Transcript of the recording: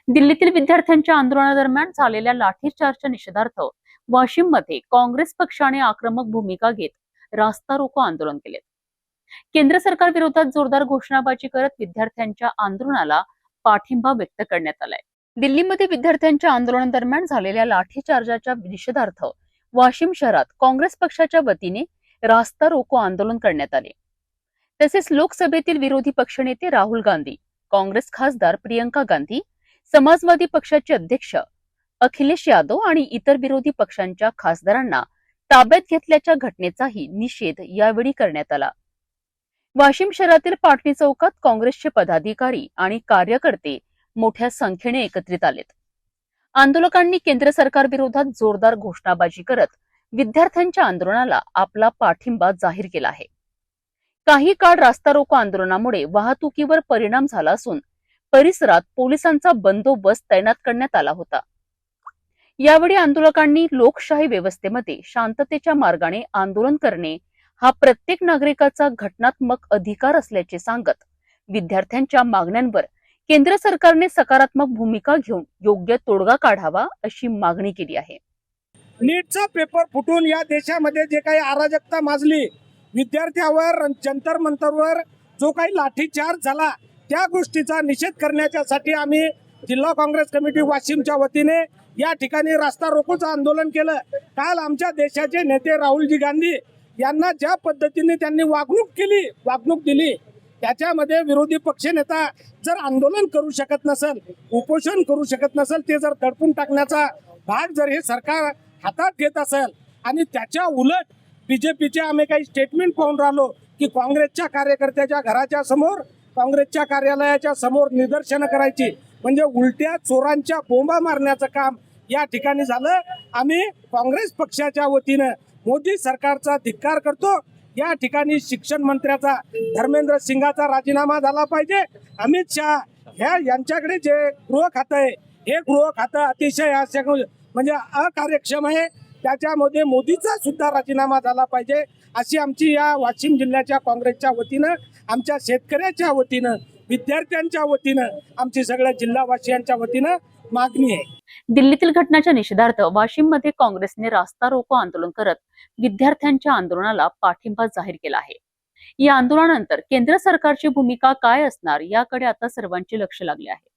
दिल्लीतील विद्यार्थ्यांच्या आंदोलनादरम्यान झालेल्या लाठीचार्जच्या निषेधार्थ वाशिममध्ये काँग्रेस पक्षाने आक्रमक भूमिका घेत रास्ता रोको आंदोलन केले। केंद्र सरकार विरोधात जोरदार घोषणाबाजी करत विद्यार्थ्यांच्या आंदोलनाला पाठिंबा व्यक्त करण्यात आलाय। दिल्लीमध्ये विद्यार्थ्यांच्या आंदोलनादरम्यान झालेल्या लाठीचार्जाच्या निषेधार्थ वाशिम शहरात काँग्रेस पक्षाच्या वतीने रास्ता रोको आंदोलन करण्यात आले। तसेच लोकसभेतील विरोधी पक्षनेते राहुल गांधी, काँग्रेस खासदार प्रियंका गांधी, समाजवादी पक्षाचे अध्यक्ष अखिलेश यादव आणि इतर विरोधी पक्षांच्या खासदारांना ताब्यात घेतल्याच्या घटनेचाही निषेध यावेळी करण्यात आला। वाशिम शहरातील पाटणी चौकात काँग्रेसचे पदाधिकारी आणि कार्यकर्ते मोठ्या संख्येने एकत्रित आलेत। आंदोलकांनी केंद्र सरकार विरोधात जोरदार घोषणाबाजी करत विद्यार्थ्यांच्या आंदोलनाला आपला पाठिंबा जाहीर केला आहे। काही काळ रास्ता रोको आंदोलनामुळे वाहतुकीवर परिणाम झाला असून परिसरात पोलिसांचा बंदोबस्त तैनात करण्यात आला होता। यावेळी आंदोलकांनी लोकशाही व्यवस्थेमध्ये शांततेच्या मार्गाने आंदोलन करणे हा प्रत्येक नागरिकाचा घटनात्मक अधिकार असल्याचे सांगत विद्यार्थ्यांच्या मागण्यांवर केंद्र सरकारने सकारात्मक भूमिका घेऊन योग्य तोडगा काढावा अशी मागणी केली आहे। नीटचा पेपर फुटून या देशामध्ये जे काही अराजकता माजली, विद्यार्थ्यावर जंतर मंतरवर जो काही लाठीचार्ज झाला, त्या गोष्टीचा निषेध करण्यासाठी आम्ही जिल्हा काँग्रेस कमिटी वाशिमच्या वतीने या ठिकाणी रास्ता रोकोचं आंदोलन केलं। काल आमच्या देशाचे नेते राहुलजी गांधी यांना ज्या पद्धतीने त्यांनी वागणूक दिली, त्याच्यामध्ये विरोधी पक्षनेता जर आंदोलन करू शकत नसेल, उपोषण करू शकत नसेल, ते जर दडपून टाकण्याचा भाग जर हे सरकार हातात घेत असेल आणि त्याच्या उलट बीजेपीचे आम्ही काही स्टेटमेंट पाहून राहिलो की काँग्रेसच्या कार्यकर्त्याच्या घराच्या समोर, काँग्रेसच्या कार्यालयाच्या समोर निदर्शनं करायची, म्हणजे उलट्या चोरांच्या बोंबा मारण्याचं काम या ठिकाणी झालं। आम्ही काँग्रेस पक्षाच्या वतीनं मोदी सरकारचा धिक्कार करतो। या ठिकाणी शिक्षण मंत्र्याचा धर्मेंद्र सिंगाचा राजीनामा झाला पाहिजे। अमित शहा यांच्याकडे जे गृह खातं आहे, हे गृह खातं अतिशय म्हणजे अकार्यक्षम आहे, त्याच्यामध्ये मोदीचा सुद्धा राजीनामा झाला पाहिजे अशी आमची या वाशिम जिल्ह्याच्या काँग्रेसच्या वतीनं, आमच्या शेतकऱ्याच्या वतीनं, विद्यार्थ्यांच्या वतीनं, आमची सगळ्या जिल्हावासियांच्या वतीनं मागणी आहे। दिल्लीतील घटनेच्या निषेधार्थ वाशिममध्ये काँग्रेसने रास्ता रोको आंदोलन करत विद्यार्थ्यांच्या आंदोलनाला पाठिंबा जाहीर केला आहे। या आंदोलनानंतर केंद्र सरकारची भूमिका काय असणार याकडे आता सर्वांचे लक्ष लागले आहे।